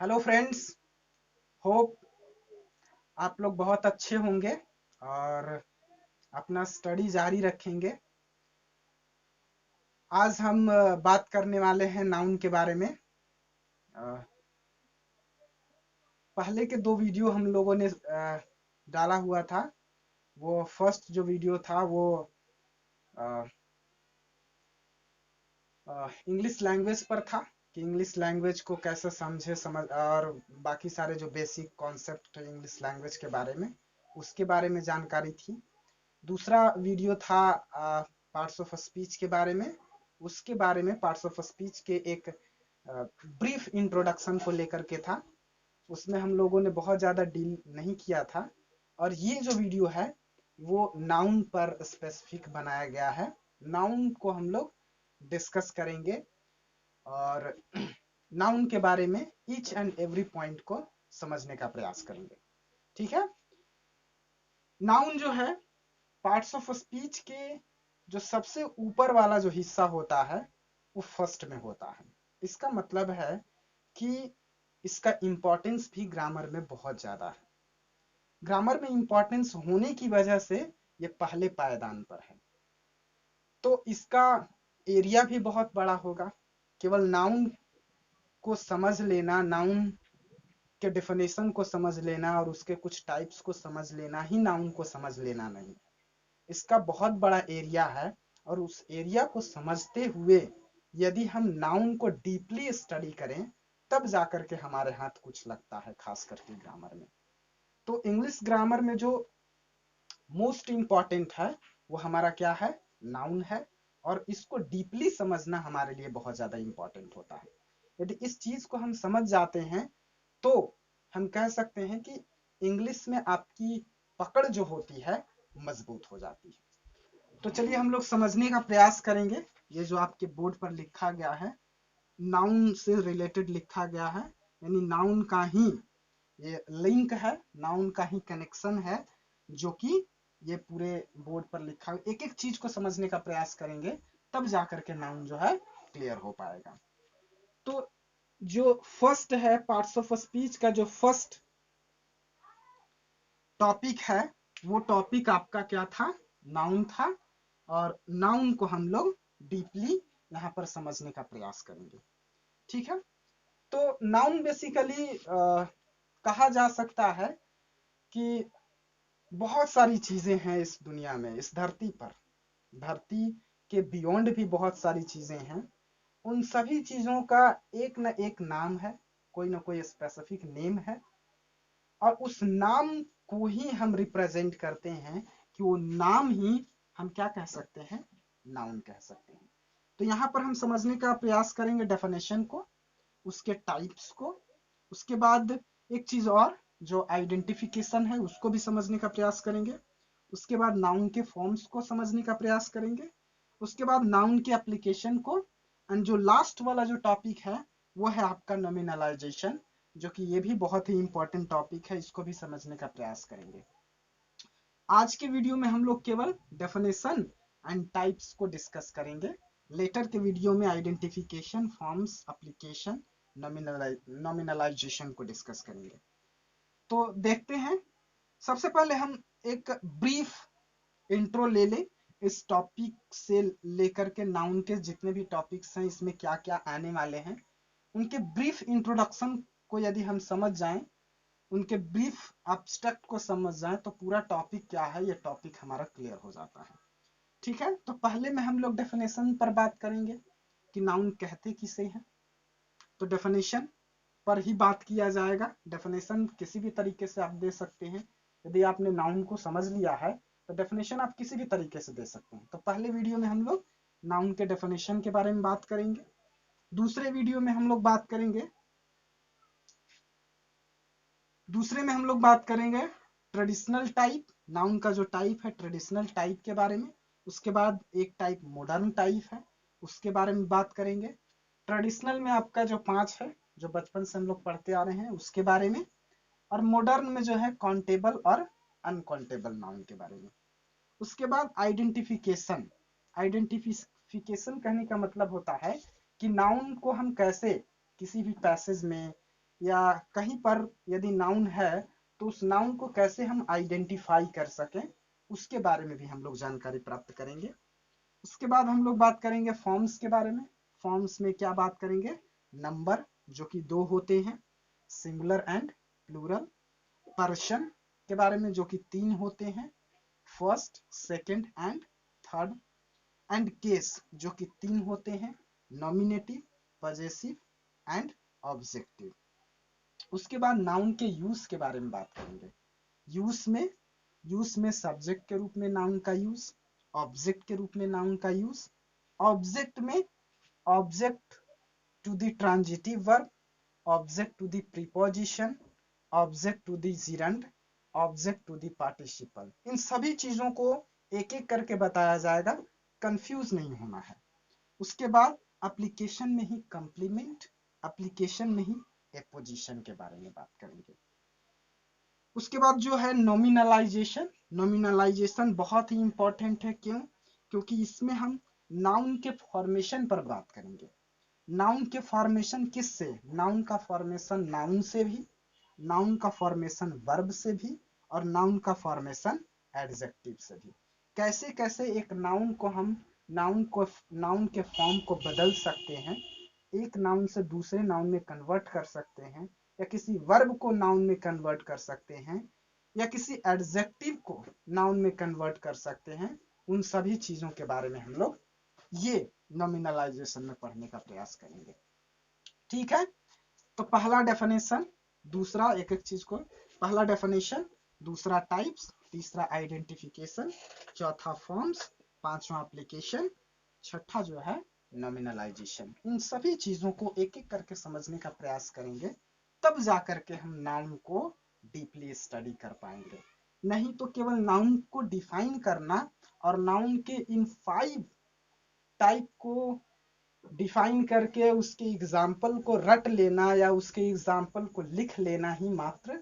Hello friends. Hope आप लोग बहुत अच्छे होंगे और अपना स्टडी जारी रखेंगे। आज हम बात करने वाले हैं नाउन के बारे में। अ, पहले के दो वीडियो हम लोगों ने डाला हुआ था। वो फर्स्ट जो वीडियो था वो इंग्लिश लैंग्वेज पर था कि इंग्लिश लैंग्वेज को कैसे समझे समझ और बाकी सारे जो बेसिक कॉन्सेप्ट इंग्लिश लैंग्वेज के बारे में उसके बारे में जानकारी थी। दूसरा वीडियो था पार्ट्स ऑफ स्पीच के बारे में। उसके बारे में पार्ट्स ऑफ स्पीच के एक ब्रीफ इंट्रोडक्शन को लेकर के था। उसमें हम लोगों ने बहुत ज़्यादा डील नहीं किया था। और ये जो वीडियो है वो नाउन पर स्पेसिफिक बनाया गया है। नाउन को हम लोग डिस्कस करेंगे और नाउन के बारे में ईच एंड एवरी पॉइंट को समझने का प्रयास करेंगे। ठीक है। नाउन जो है पार्ट्स ऑफ स्पीच के जो सबसे ऊपर वाला जो हिस्सा होता है वो फर्स्ट में होता है। इसका मतलब है कि इसका इंपॉर्टेंस भी ग्रामर में बहुत ज्यादा है। ग्रामर में इंपॉर्टेंस होने की वजह से ये पहले पायदान पर है। तो इसका एरिया भी बहुत बड़ा होगा। केवल नाउन को समझ लेना, नाउन के डेफिनेशन को समझ लेना और उसके कुछ टाइप्स को समझ लेना ही नाउन को समझ लेना नहीं। इसका बहुत बड़ा एरिया है और उस एरिया को समझते हुए यदि हम नाउन को डीपली स्टडी करें तब जाकर के हमारे हाथ कुछ लगता है, खास करके ग्रामर में। तो इंग्लिश ग्रामर में जो मोस्ट इंपॉर्टेंट है वो हमारा क्या है? नाउन है। और इसको डीपली समझना हमारे लिए बहुत ज्यादा इंपॉर्टेंट होता है। यदि इस चीज को हम समझ जाते हैं तो हम कह सकते हैं कि इंग्लिश में आपकी पकड़ जो होती है मजबूत हो जाती है। तो चलिए हम लोग समझने का प्रयास करेंगे। ये जो आपके बोर्ड पर लिखा गया है नाउन से रिलेटेड लिखा गया है, यानी नाउन का ही ये लिंक है, नाउन का ही कनेक्शन है जो कि ये पूरे बोर्ड पर लिखा। एक एक चीज को समझने का प्रयास करेंगे तब जाकर के नाउन जो है क्लियर हो पाएगा। तो जो फर्स्ट है पार्ट्स ऑफ स्पीच का जो फर्स्ट टॉपिक है वो टॉपिक आपका क्या था? नाउन था। और नाउन को हम लोग डीपली यहाँ पर समझने का प्रयास करेंगे। ठीक है। तो नाउन बेसिकली कहा जा सकता है कि बहुत सारी चीजें हैं इस दुनिया में, इस धरती पर। धरती के बियॉन्ड भी बहुत सारी चीजें हैं। उन सभी चीजों का एक न एक नाम है, कोई ना कोई स्पेसिफिक नेम है। और उस नाम को ही हम रिप्रेजेंट करते हैं कि वो नाम ही हम क्या कह सकते हैं? नाउन कह सकते हैं। तो यहाँ पर हम समझने का प्रयास करेंगे डेफिनेशन को, उसके टाइप्स को। उसके बाद एक चीज और जो आइडेंटिफिकेशन है उसको भी समझने का प्रयास करेंगे। उसके बाद नाउन के फॉर्म्स को समझने का प्रयास करेंगे। उसके बाद नाउन के एप्लीकेशन को। एंड जो लास्ट वाला जो टॉपिक है वो है आपका नॉमिनलाइजेशन, जो कि ये भी बहुत ही इंपॉर्टेंट टॉपिक है, इसको भी समझने का प्रयास करेंगे। आज के वीडियो में हम लोग केवल डेफिनेशन एंड टाइप्स को डिस्कस करेंगे। लेटर के वीडियो में आइडेंटिफिकेशन, फॉर्म्स, एप्लीकेशन, नॉमिनलाइजेशन को डिस्कस करेंगे। तो देखते हैं। सबसे पहले हम एक ब्रीफ इंट्रो ले लें इस टॉपिक से लेकर के नाउन के जितने भी टॉपिक्स हैं इसमें क्या क्या आने वाले हैं उनके ब्रीफ इंट्रोडक्शन को यदि हम समझ जाएं, उनके ब्रीफ एब्स्ट्रैक्ट को समझ जाएं तो पूरा टॉपिक क्या है ये टॉपिक हमारा क्लियर हो जाता है। ठीक है। तो पहले में हम लोग डेफिनेशन पर बात करेंगे कि नाउन कहते किसे हैं। तो डेफिनेशन पर ही बात किया जाएगा। डेफिनेशन किसी भी तरीके से आप दे सकते हैं। यदि आपने नाउन को समझ लिया है तो डेफिनेशन आप किसी भी तरीके से दे सकते हैं। तो पहले वीडियो में हम लोग नाउन के डेफिनेशन के बारे में बात करेंगे। दूसरे वीडियो में हम लोग बात करेंगे दूसरे में हम लोग बात करेंगे ट्रेडिशनल टाइप, नाउन का जो टाइप है ट्रेडिशनल टाइप के बारे में। उसके बाद एक टाइप मॉडर्न टाइप है, उसके बारे में बात करेंगे। ट्रेडिशनल में आपका जो 5 है जो बचपन से हम लोग पढ़ते आ रहे हैं उसके बारे में। और मॉडर्न में जो है काउंटेबल और अनकाउंटेबल नाउन के बारे में। उसके बाद आइडेंटिफिकेशन। आइडेंटिफिकेशन कहने का मतलब होता है कि नाउन को हम कैसे किसी भी पैसेज में या कहीं पर यदि नाउन है तो उस नाउन को कैसे हम आइडेंटिफाई कर सकें, उसके बारे में भी हम लोग जानकारी प्राप्त करेंगे। उसके बाद हम लोग बात करेंगे फॉर्म्स के बारे में। फॉर्म्स में क्या बात करेंगे, नंबर जो कि 2 होते हैं, सिंगुलर एंड प्लूरल, पर्सन के बारे में जो कि 3 होते हैं, first, second and third, and case जो कि 3 होते हैं, नॉमिनेटिव, पजेसिव एंड ऑब्जेक्टिव। उसके बाद नाउन के यूज के बारे में बात करेंगे। यूज में सब्जेक्ट के रूप में नाउन का यूज, ऑब्जेक्ट के रूप में नाउन का यूज, ऑब्जेक्ट में object to the transitive verb, object to the preposition, object to the gerund, object to the participle. इन सभी चीजों को एक एक करके बताया जाएगा, कंफ्यूज नहीं होना है। उसके बाद एप्लीकेशन में ही कंप्लीमेंट, एप्लीकेशन में ही एपोजिशन के बारे में बात करेंगे। उसके बाद जो है नॉमिनलाइजेशन। नॉमिनलाइजेशन बहुत ही इंपॉर्टेंट है। क्यों? क्योंकि इसमें हम नाउन के फॉर्मेशन पर बात करेंगे। नाउन के फॉर्मेशन किससे? नाउन का फॉर्मेशन नाउन से भी, नाउन का फॉर्मेशन वर्ब से भी, और नाउन का फॉर्मेशन एडजेक्टिव से भी। कैसे कैसे एक नाउन को हम नाउन के फॉर्म को बदल सकते हैं, एक नाउन से दूसरे नाउन में कन्वर्ट कर सकते हैं, या किसी वर्ब को नाउन में कन्वर्ट कर सकते हैं, या किसी एडजेक्टिव को नाउन में कन्वर्ट कर सकते हैं, उन सभी चीजों के बारे में हम लोग ये नॉमिनलाइजेशन में पढ़ने का प्रयास करेंगे। ठीक है, तो पहला डेफिनेशन, दूसरा एक एक चीज को, पहला डेफिनेशन, दूसरा टाइप्स, तीसरा आइडेंटिफिकेशन, चौथा फॉर्म्स, पांचवा एप्लीकेशन, छठा जो है नॉमिनलाइजेशन। इन सभी चीजों को एक एक करके समझने का प्रयास करेंगे, तब जाकर के हम नाउन को डीपली स्टडी कर पाएंगे। नहीं तो केवल नाउन को डिफाइन करना और नाउन के इन 5 टाइप को डिफाइन करके उसके एग्जाम्पल को रट लेना या उसके एग्जाम्पल को लिख लेना ही मात्र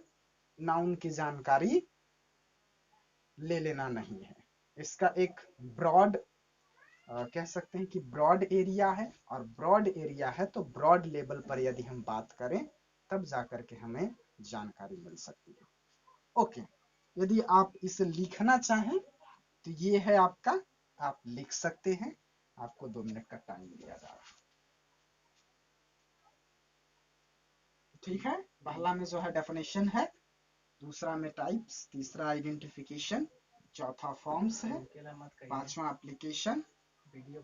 नाउन की जानकारी ले लेना नहीं है। इसका एक ब्रॉड कह सकते हैं कि ब्रॉड एरिया है, और ब्रॉड एरिया है तो ब्रॉड लेवल पर यदि हम बात करें तब जाकर के हमें जानकारी मिल सकती है। ओके, यदि आप इसे लिखना चाहें तो ये है आपका, आप लिख सकते हैं, आपको 2 मिनट का टाइम दिया जा रहा है। ठीक है, पहला में जो है डेफिनेशन है, दूसरा में टाइप्स, तीसरा आइडेंटिफिकेशन, चौथा फॉर्म्स है, पांचवा एप्लीकेशन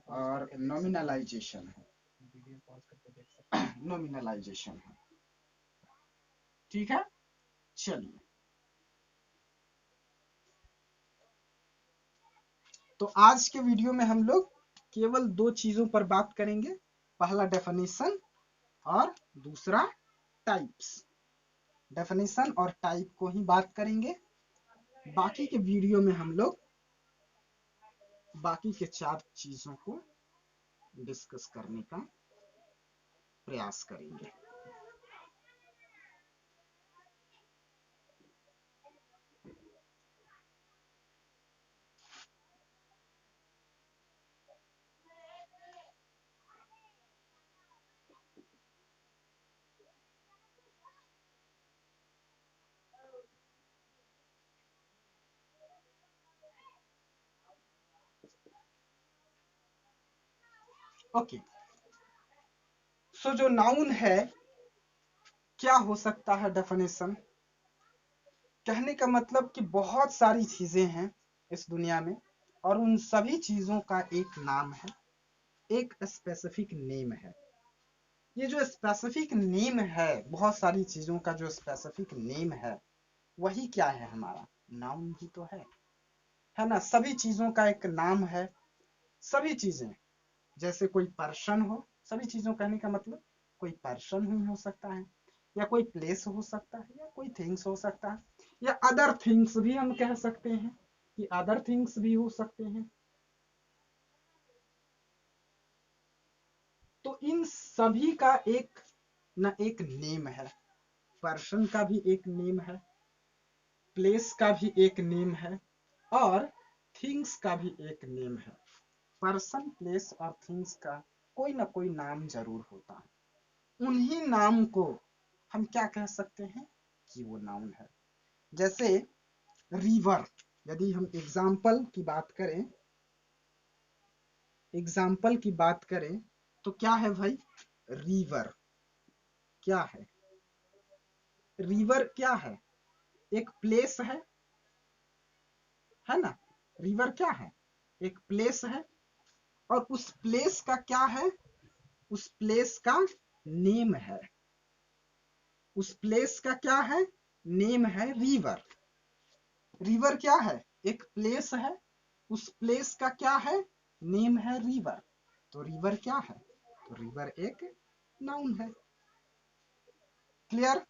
और नॉमिनलाइजेशन है। नॉमिनलाइजेशन है। ठीक है, चलिए, तो आज के वीडियो में हम लोग केवल 2 चीजों पर बात करेंगे, पहला डेफिनेशन और दूसरा टाइप्स। डेफिनेशन और टाइप को ही बात करेंगे। बाकी के वीडियो में हम लोग बाकी के 4 चीजों को डिस्कस करने का प्रयास करेंगे। ओके, सो जो नाउन है, क्या हो सकता है डेफिनेशन? कहने का मतलब कि बहुत सारी चीजें हैं इस दुनिया में, और उन सभी चीजों का एक नाम है, एक स्पेसिफिक नेम है। ये जो स्पेसिफिक नेम है, बहुत सारी चीजों का जो स्पेसिफिक नेम है, वही क्या है? हमारा नाउन ही तो है ना। सभी चीजों का एक नाम है। सभी चीजें, जैसे कोई पर्सन हो, सभी चीजों कहने का मतलब कोई पर्सन ही हो सकता है, या कोई प्लेस हो सकता है, या कोई थिंग्स हो सकता है, या अदर थिंग्स भी हम कह सकते हैं कि अदर थिंग्स भी हो सकते हैं। तो इन सभी का एक न एक नेम है। पर्सन का भी एक नेम है, प्लेस का भी एक नेम है, और थिंग्स का भी एक नेम है। पर्सन, प्लेस और थिंग्स का कोई ना कोई नाम जरूर होता है। उन्हीं नाम को हम क्या कह सकते हैं कि वो नाउन है। जैसे रिवर, यदि हम एग्जाम्पल की बात करें तो क्या है भाई, रिवर क्या है, रिवर क्या है, एक प्लेस है ना। रिवर क्या है, एक प्लेस है, और उस प्लेस का क्या है, उस प्लेस का नेम है, उस प्लेस का क्या है, नेम है रिवर। रिवर क्या है, एक प्लेस है, उस प्लेस का क्या है, नेम है रिवर। तो रिवर क्या है, तो रिवर एक नाउन है। क्लियर।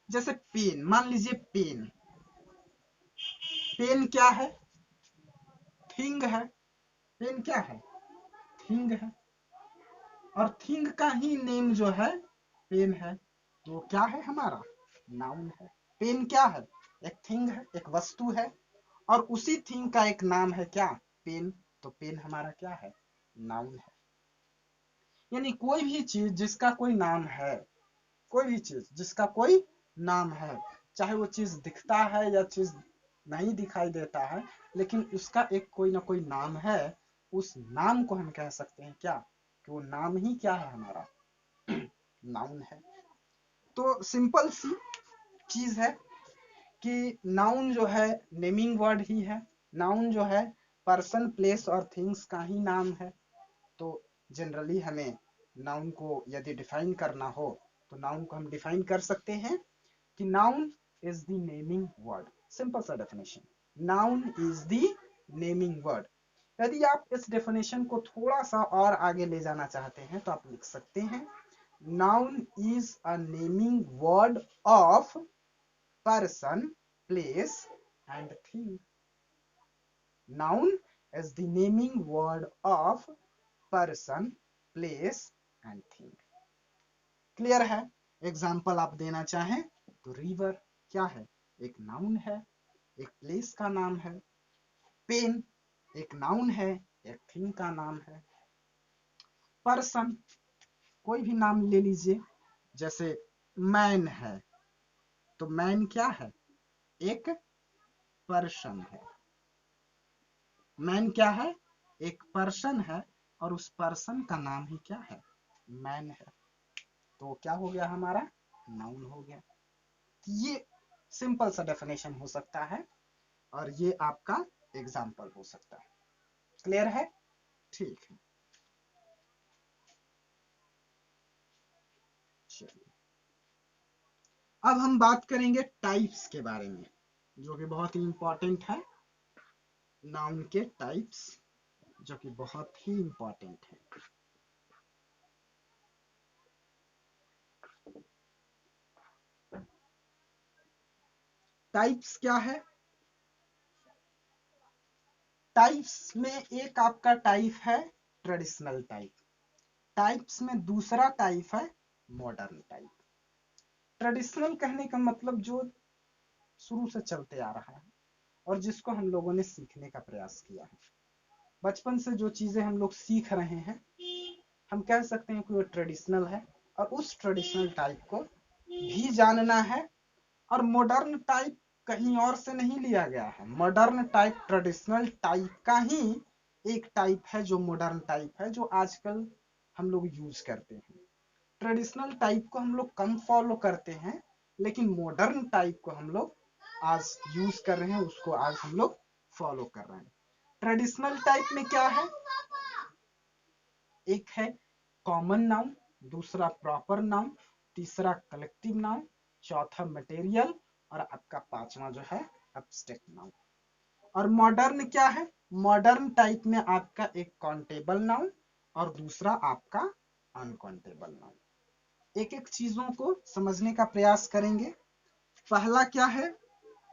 जैसे पेन, मान लीजिए पेन, पेन क्या है, थिंग है। पेन क्या है, थिंग है, और थिंग का ही नेम जो है पेन है, तो क्या है हमारा, नाउन है। पेन क्या है, एक थिंग है, एक वस्तु है, और उसी थिंग का एक नाम है क्या, पेन। तो पेन हमारा क्या है, नाउन है। यानी कोई भी चीज जिसका कोई नाम है, कोई भी चीज जिसका कोई नाम है, चाहे वो चीज दिखता है या चीज नहीं दिखाई देता है, लेकिन उसका एक कोई ना कोई नाम है, उस नाम को हम कह सकते हैं क्या, कि वो नाम ही क्या है हमारा, नाउन है। तो सिंपल सी चीज है कि नाउन जो है नेमिंग वर्ड ही है। नाउन जो है पर्सन, प्लेस और थिंग्स का ही नाम है। तो जनरली हमें नाउन को यदि डिफाइन करना हो तो नाउन को हम डिफाइन कर सकते हैं कि noun is the naming word. Simple सा definition, noun is the naming word. यदि आप इस डेफिनेशन को थोड़ा सा और आगे ले जाना चाहते हैं तो आप लिख सकते हैं, noun is a naming word of person, place and thing. Noun is the naming word of person, place and thing. Clear है। एग्जाम्पल आप देना चाहें तो रिवर क्या है, एक नाउन है, एक प्लेस का नाम है। पेन एक नाउन है, एक थिंग का नाम है। पर्सन कोई भी नाम ले लीजिए, जैसे मैन है, तो मैन क्या है, एक पर्सन है। मैन क्या है, एक पर्सन है, और उस पर्सन का नाम ही क्या है, मैन है। तो क्या हो गया हमारा, नाउन हो गया। ये सिंपल सा डेफिनेशन हो सकता है, और ये आपका एग्जाम्पल हो सकता है। क्लियर है, ठीक है। चलिए अब हम बात करेंगे टाइप्स के बारे में, जो कि बहुत ही इंपॉर्टेंट है। नाउन के टाइप्स जो कि बहुत ही इंपॉर्टेंट है। टाइप्स क्या है, टाइप्स में एक आपका टाइप है ट्रेडिशनल टाइप, टाइप्स में दूसरा टाइप है मॉडर्न टाइप। ट्रेडिशनल कहने का मतलब जो शुरू से चलते आ रहा है और जिसको हम लोगों ने सीखने का प्रयास किया है, बचपन से जो चीजें हम लोग सीख रहे हैं, हम कह सकते हैं कि वो ट्रेडिशनल है, और उस ट्रेडिशनल टाइप को भी जानना है। और मॉडर्न टाइप कहीं और से नहीं लिया गया है, मॉडर्न टाइप ट्रेडिशनल टाइप का ही एक टाइप है, जो मॉडर्न टाइप है, जो आजकल हम लोग यूज करते हैं। ट्रेडिशनल टाइप को हम लोग कम फॉलो करते हैं, लेकिन मॉडर्न टाइप को हम लोग आज यूज कर रहे हैं, उसको आज हम लोग फॉलो कर रहे हैं। ट्रेडिशनल टाइप में क्या है, एक है कॉमन नाउन, दूसरा प्रॉपर नाउन, तीसरा कलेक्टिव नाउन, चौथा मटेरियल, और आपका पांचवा जो है एब्स्ट्रैक्ट नाउन। और मॉडर्न क्या है, मॉडर्न टाइप में आपका एक काउंटेबल नाउन और दूसरा आपका अनकाउंटेबल नाउन। एक एक चीजों को समझने का प्रयास करेंगे। पहला क्या है,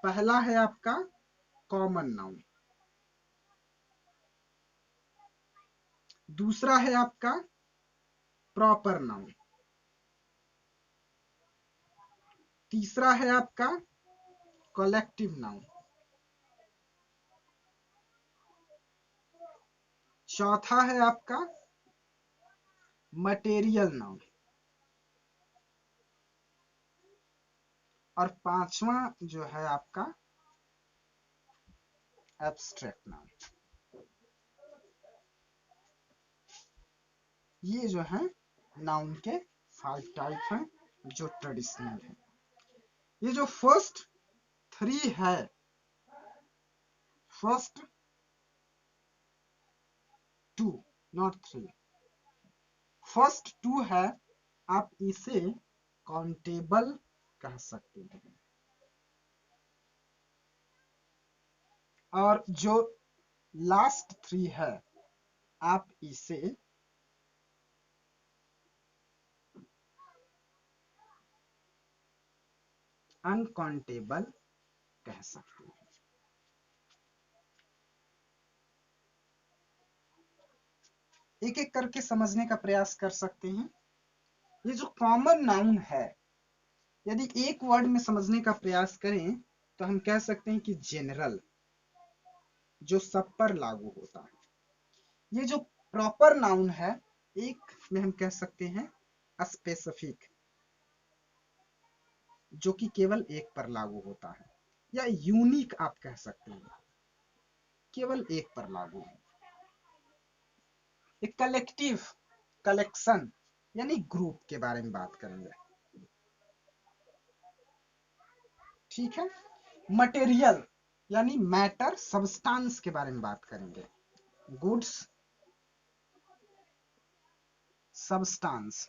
पहला है आपका कॉमन नाउन, दूसरा है आपका प्रॉपर नाउन, तीसरा है आपका कलेक्टिव नाउन, चौथा है आपका मटेरियल नाउन, और पांचवा जो है आपका एब्स्ट्रैक्ट नाउन। ये जो है नाउन के 5 टाइप हैं जो ट्रेडिशनल है। ये जो फर्स्ट 3 है, फर्स्ट 2 नॉट 3, फर्स्ट 2 है, आप इसे काउंटेबल कह सकते हैं। और जो लास्ट 3 है, आप इसे अनकाउंटेबल कह सकते हैं। एक एक करके समझने का प्रयास कर सकते हैं। ये जो कॉमन नाउन है, यदि एक वर्ड में समझने का प्रयास करें तो हम कह सकते हैं कि जनरल, जो सब पर लागू होता है। ये जो प्रॉपर नाउन है, एक में हम कह सकते हैं स्पेसिफिक, जो कि केवल एक पर लागू होता है, या यूनिक आप कह सकते हैं, केवल एक पर लागू है। एक कलेक्टिव, कलेक्शन यानी ग्रुप के बारे में बात करेंगे, ठीक है। मटेरियल यानी मैटर, सब्सटेंस के बारे में बात करेंगे, गुड्स, सब्सटेंस।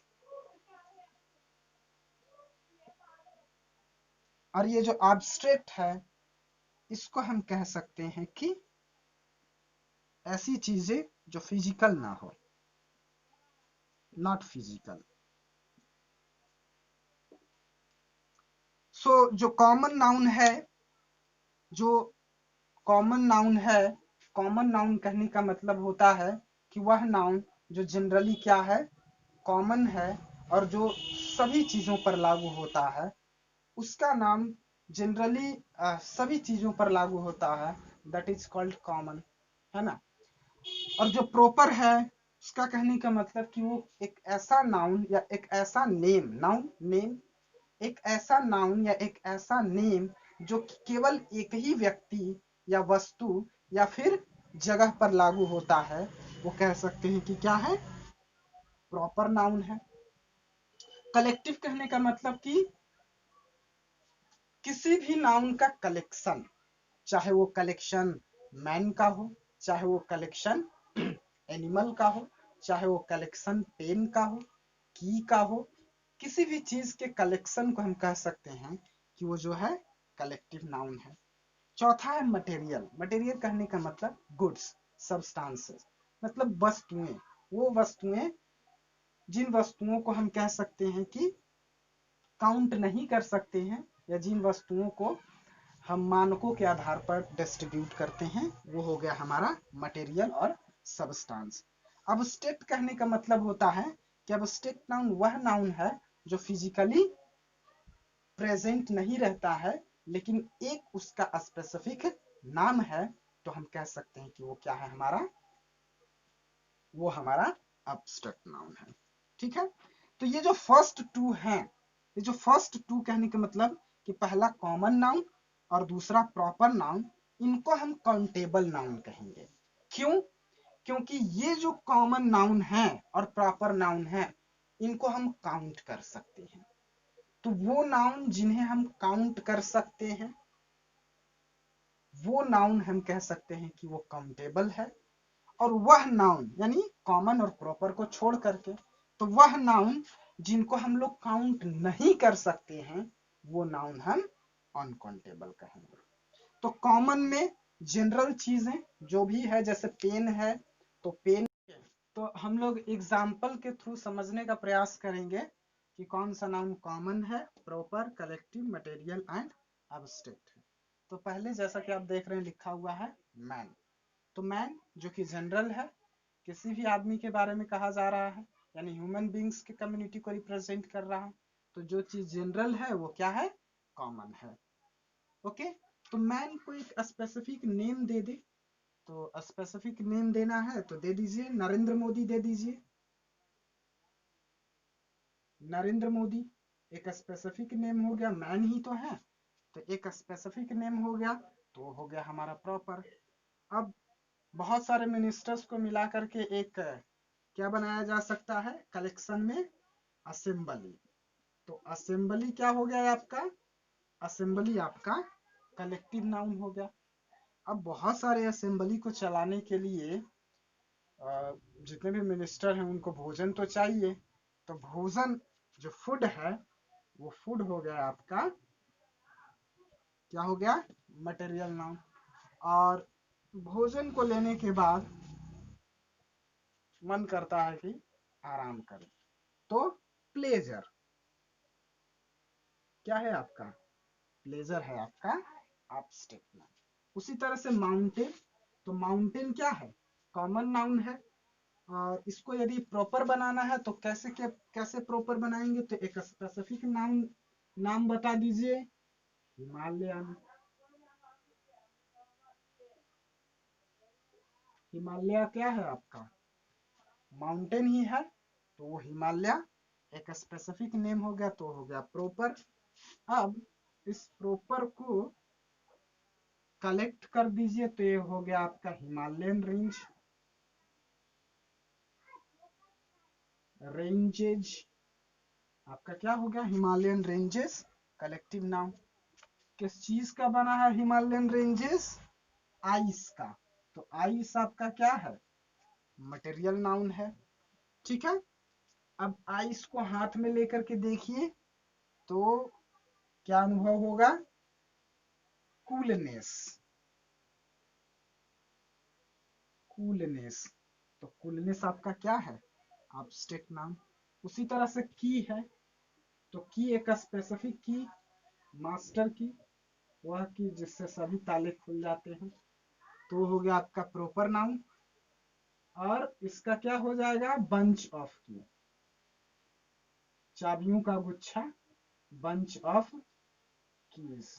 और ये जो एब्स्ट्रैक्ट है, इसको हम कह सकते हैं कि ऐसी चीजें जो फिजिकल ना हो, नॉट फिजिकल। सो जो कॉमन नाउन है, जो कॉमन नाउन है, कॉमन नाउन कहने का मतलब होता है कि वह नाउन जो जनरली क्या है, कॉमन है, और जो सभी चीजों पर लागू होता है, उसका नाम जनरली सभी चीजों पर लागू होता है, दैट इज कॉल्ड कॉमन, है ना। और जो प्रॉपर है, उसका कहने का मतलब कि वो एक ऐसा नाउन या एक ऐसा नेम, नाउन नेम, एक ऐसा नाउन या एक ऐसा नेम जो केवल एक ही व्यक्ति या वस्तु या फिर जगह पर लागू होता है, वो कह सकते हैं कि क्या है, प्रॉपर नाउन है। कलेक्टिव कहने का मतलब कि किसी भी नाउन का कलेक्शन, चाहे वो कलेक्शन मैन का हो, चाहे वो कलेक्शन एनिमल का हो, चाहे वो कलेक्शन पेन का हो, की का हो, किसी भी चीज के कलेक्शन को हम कह सकते हैं कि वो जो है कलेक्टिव नाउन है। चौथा है मटेरियल। मटेरियल कहने का मतलब गुड्स, सब्सटेंसेस, मतलब वस्तुएं, वो वस्तुएं जिन वस्तुओं को हम कह सकते हैं कि काउंट नहीं कर सकते हैं, या जिन वस्तुओं को हम मानकों के आधार पर डिस्ट्रीब्यूट करते हैं, वो हो गया हमारा मटेरियल और सब्सटेंस। अब्स्ट्रैक्ट कहने का मतलब होता है कि अब्स्ट्रैक्ट नाउन वह नाउन है जो फिजिकली प्रेजेंट नहीं रहता है, लेकिन एक उसका स्पेसिफिक नाम है, तो हम कह सकते हैं कि वो क्या है हमारा, वो हमारा अब्स्ट्रैक्ट नाउन है, ठीक है। तो ये जो फर्स्ट 2 हैं, ये जो फर्स्ट 2 कहने का मतलब कि पहला कॉमन नाउन और दूसरा प्रॉपर नाउन, इनको हम काउंटेबल नाउन कहेंगे। क्यों? क्योंकि ये जो कॉमन नाउन है और प्रॉपर नाउन है, इनको हम काउंट कर सकते हैं। तो वो नाउन जिन्हें हम काउंट कर सकते हैं, वो नाउन हम कह सकते हैं कि वो काउंटेबल है। और वह नाउन यानी कॉमन और प्रॉपर को छोड़ करके, तो वह नाउन जिनको हम लोग काउंट नहीं कर सकते हैं, वो नाउन हम अनकाउंटेबल कहेंगे। तो कॉमन में जनरल चीजें जो भी है, जैसे पेन है तो पेन, तो हम लोग एग्जाम्पल के थ्रू समझने का प्रयास करेंगे कि कौन सा नाउन कॉमन है, proper, collective, material and abstract है। तो पहले जैसा कि आप देख रहे हैं लिखा हुआ है मैन, तो मैन जो कि जनरल है, किसी भी आदमी के बारे में कहा जा रहा है, यानी ह्यूमन बींग्स के कम्युनिटी को रिप्रेजेंट कर रहा है। तो जो चीज जनरल है वो क्या है, कॉमन है। ओके, तो मैन को एक स्पेसिफिक नेम दे दे, तो स्पेसिफिक नेम देना है तो दे दीजिए, नरेंद्र मोदी दे दीजिए, नरेंद्र मोदी। एक स्पेसिफिक नेम हो गया, मैन ही तो है, तो एक स्पेसिफिक नेम हो गया, तो हो गया हमारा प्रॉपर। अब बहुत सारे मिनिस्टर्स को मिला करके एक क्या बनाया जा सकता है कलेक्शन में, असेंबली। तो असेंबली क्या हो गया आपका, असेंबली आपका कलेक्टिव नाउन हो गया। अब बहुत सारे असेंबली को चलाने के लिए जितने भी मिनिस्टर हैं उनको भोजन तो चाहिए, तो भोजन जो फूड है वो फूड हो गया आपका, क्या हो गया, मटेरियल नाउन। और भोजन को लेने के बाद मन करता है कि आराम करें, तो प्लेजर क्या है आपका, प्लेजर है आपका एब्स्ट्रैक्ट नाउन। उसी तरह से माउंटेन, तो माउंटेन क्या है, कॉमन नाउन है। और इसको यदि प्रॉपर बनाना है तो कैसे प्रॉपर बनाएंगे, तो एक स्पेसिफिक नाउन नाम बता दीजिए, हिमालयन। हिमालय क्या है आपका, माउंटेन ही है, तो वो हिमालय एक स्पेसिफिक नेम हो गया, तो हो गया प्रॉपर। अब इस प्रॉपर को कलेक्ट कर दीजिए, तो ये हो गया आपका हिमालयन रेंज, रेंजेज आपका क्या हो गया, हिमालयन रेंजेस कलेक्टिव नाउन। किस चीज का बना है हिमालयन रेंजेस, आइस का, तो आइस आपका क्या है, मटेरियल नाउन है। ठीक है, अब आइस को हाथ में लेकर के देखिए तो क्या अनुभव होगा, कूलनेस, कूलनेस, तो कूलनेस आपका क्या है, एब्स्ट्रैक्ट नाउन। उसी तरह से की है, तो की एक स्पेसिफिक की, मास्टर की, वह की जिससे सभी ताले खुल जाते हैं, तो हो गया आपका प्रॉपर नाउन। और इसका क्या हो जाएगा, बंच ऑफ की, चाबियों का गुच्छा, बंच ऑफ कीज,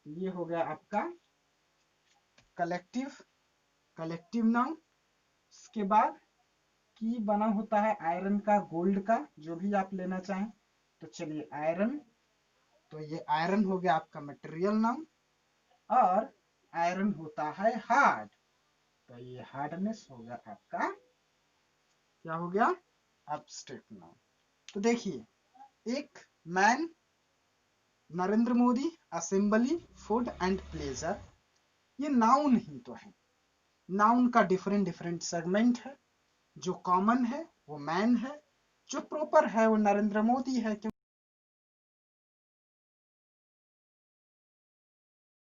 ये हो गया आपका कलेक्टिव, कलेक्टिव नाउन। इसके बाद की बना होता है आयरन का, गोल्ड का, जो भी आप लेना चाहें। तो चलिए आयरन, तो ये आयरन हो गया आपका मटेरियल नाउन। और आयरन होता है हार्ड, तो ये हार्डनेस हो गया आपका, क्या हो गया, एब्स्ट्रैक्ट नाउन। तो देखिए, एक man, Narendra Modi, assembly, food and pleasure, ये नाउन ही तो है। नाउन का डिफरेंट डिफरेंट सेगमेंट है, जो कॉमन है वो मैन है, जो प्रॉपर है वो नरेंद्र मोदी है।